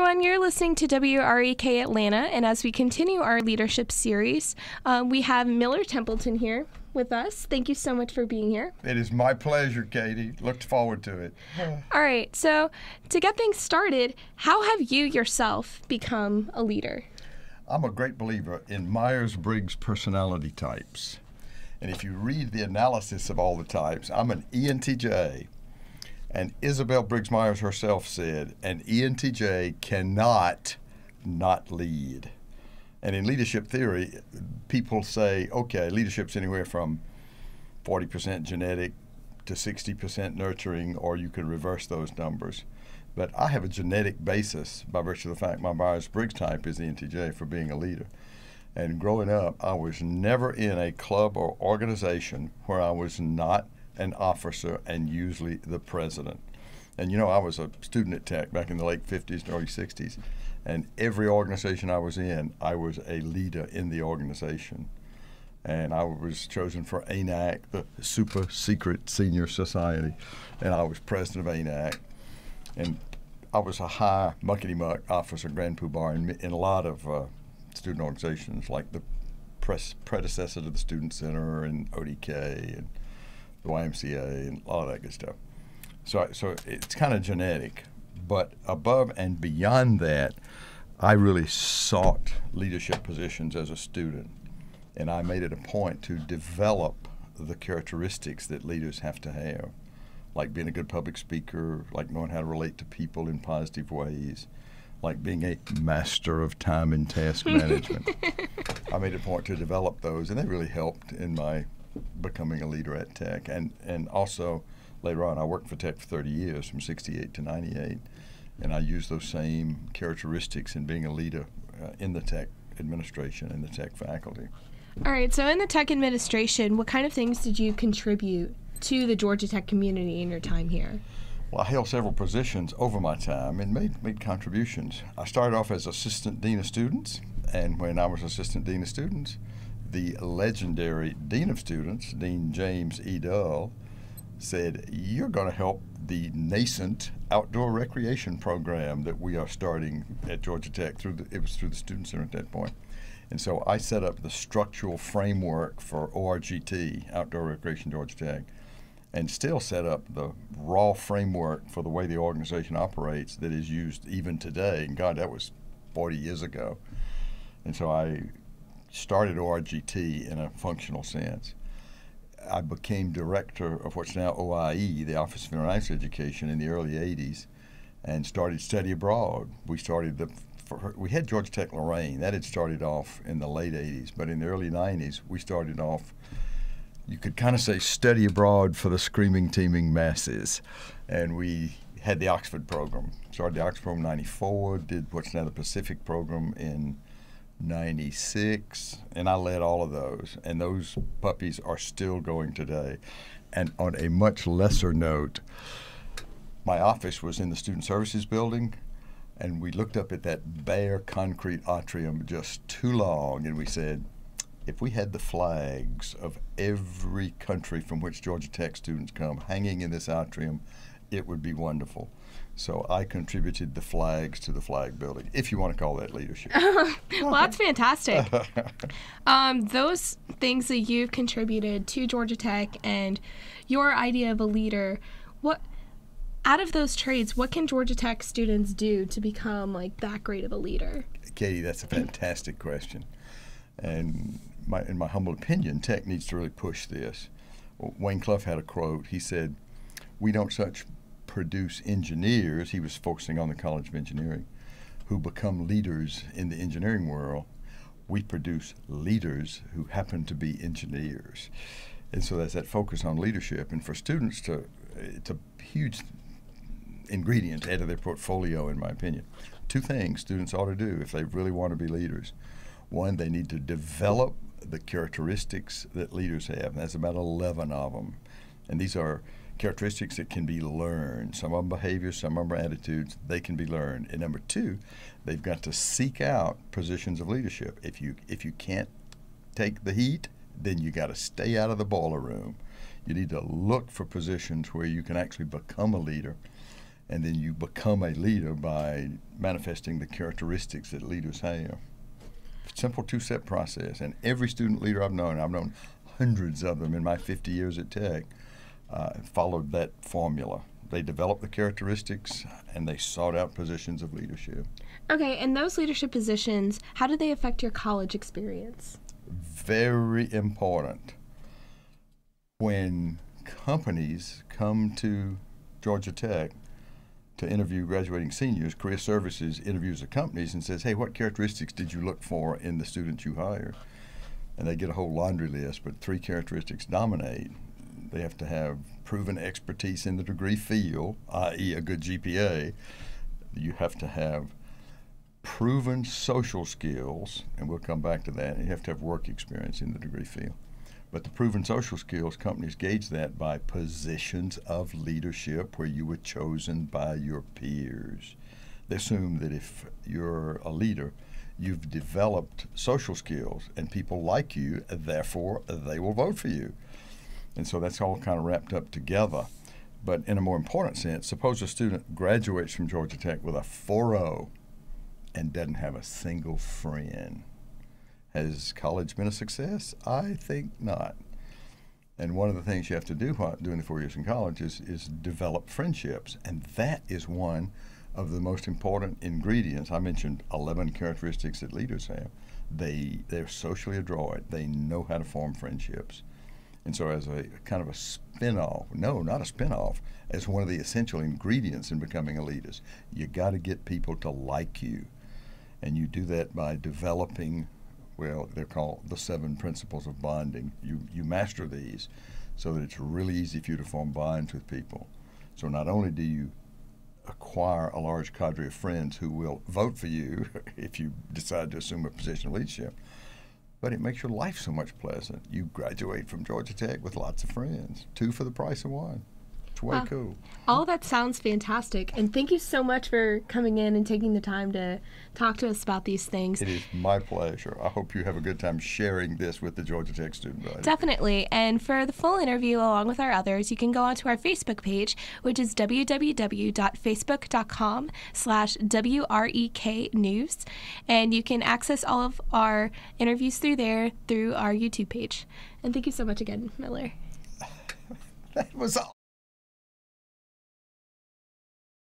everyone. You're listening to WREK Atlanta, and as we continue our leadership series, we have Miller Templeton here with us. Thank you so much for being here. It is my pleasure, Katie. Looked forward to it. All right, so to get things started, how have you yourself become a leader? I'm a great believer in Myers-Briggs personality types. And if you read the analysis of all the types, I'm an ENTJ. And Isabel Briggs Myers herself said, an ENTJ cannot not lead. And in leadership theory, people say, okay, leadership's anywhere from 40% genetic to 60% nurturing, or you could reverse those numbers. But I have a genetic basis by virtue of the fact my Myers-Briggs type is ENTJ for being a leader. And growing up, I was never in a club or organization where I was not an officer and usually the president. And you know, I was a student at Tech back in the late 50s and early 60s. And every organization I was in, I was a leader in the organization. And I was chosen for ANAC, the super secret senior society. And I was president of ANAC. And I was a high muckety-muck officer, Grand Poobah, in a lot of student organizations, like the predecessor to the Student Center and ODK and the YMCA and all of that good stuff. So it's kind of genetic. But above and beyond that, I really sought leadership positions as a student. And I made it a point to develop the characteristics that leaders have to have, like being a good public speaker, like knowing how to relate to people in positive ways, like being a master of time and task management. I made a point to develop those, and they really helped in my becoming a leader at Tech. And also, later on, I worked for Tech for 30 years, from 68 to 98, and I used those same characteristics in being a leader in the Tech administration and the Tech faculty. All right, so in the Tech administration, what kind of things did you contribute to the Georgia Tech community in your time here? Well, I held several positions over my time and made contributions. I started off as Assistant Dean of Students, and when I was Assistant Dean of Students, the legendary Dean of Students, Dean James E. Dull, said, you're going to help the nascent outdoor recreation program that we are starting at Georgia Tech. It was through the Student Center at that point. And so I set up the structural framework for ORGT, Outdoor Recreation Georgia Tech, and still set up the raw framework for the way the organization operates that is used even today. And God, that was 40 years ago. And so I started ORGT in a functional sense. I became director of what's now OIE, the Office of International Education, in the early 80s, and started study abroad. We had Georgia Tech Lorraine. That had started off in the late 80s, but in the early 90s, we started off, you could kind of say, study abroad for the screaming, teeming masses. And we had the Oxford program. Started the Oxford program in 94, did what's now the Pacific program in 96, and I led all of those. And those puppies are still going today. And on a much lesser note, my office was in the Student Services building, and we looked up at that bare concrete atrium just too long, and we said, if we had the flags of every country from which Georgia Tech students come hanging in this atrium, it would be wonderful. So I contributed the flags to the flag building, if you want to call that leadership. Well, that's fantastic. Those things that you've contributed to Georgia Tech and your idea of a leader, out of those traits, what can Georgia Tech students do to become like that great of a leader? Katie, that's a fantastic question. And in my humble opinion, Tech needs to really push this. Wayne Clough had a quote. He said, we don't such produce engineers, he was focusing on the College of Engineering, who become leaders in the engineering world. We produce leaders who happen to be engineers. And so that's that focus on leadership. And for students it's a huge ingredient to add to their portfolio, in my opinion. Two things students ought to do if they really want to be leaders. One, they need to develop the characteristics that leaders have. And that's about 11 of them. And these are characteristics that can be learned. Some of them behaviors, some of them are attitudes. They can be learned. And number two, they've got to seek out positions of leadership. If you can't take the heat, then you got to stay out of the boiler room. You need to look for positions where you can actually become a leader. And then you become a leader by manifesting the characteristics that leaders have. Simple two-step process. And every student leader I've known hundreds of them in my 50 years at Tech, followed that formula. They developed the characteristics and they sought out positions of leadership. Okay, and those leadership positions, how do they affect your college experience? Very important. When companies come to Georgia Tech to interview graduating seniors, Career Services interviews the companies and says, hey, what characteristics did you look for in the students you hire? And they get a whole laundry list, but 3 characteristics dominate. They have to have proven expertise in the degree field, i.e. a good GPA. You have to have proven social skills, and we'll come back to that. And you have to have work experience in the degree field. But the proven social skills, companies gauge that by positions of leadership where you were chosen by your peers. They assume that if you're a leader, you've developed social skills and people like you, therefore they will vote for you. And so that's all kind of wrapped up together. But in a more important sense, suppose a student graduates from Georgia Tech with a 4.0 and doesn't have a single friend. Has college been a success? I think not. And one of the things you have to do while doing the 4 years in college is develop friendships. And that is one of the most important ingredients. I mentioned 11 characteristics that leaders have. They're socially adroit. They know how to form friendships. And so as a kind of a spin-off, no, not a spin-off, as one of the essential ingredients in becoming a leader, you got to get people to like you. And you do that by developing, well, they're called the 7 principles of bonding. You master these so that it's really easy for you to form bonds with people. So not only do you acquire a large cadre of friends who will vote for you if you decide to assume a position of leadership, but it makes your life so much pleasant. You graduate from Georgia Tech with lots of friends, 2 for the price of 1. It's way cool. All of that sounds fantastic. And thank you so much for coming in and taking the time to talk to us about these things. It is my pleasure. I hope you have a good time sharing this with the Georgia Tech student body. Definitely. And for the full interview, along with our others, you can go onto our Facebook page, which is www.facebook.com/WREK News. And you can access all of our interviews through there through our YouTube page. And thank you so much again, Miller. That was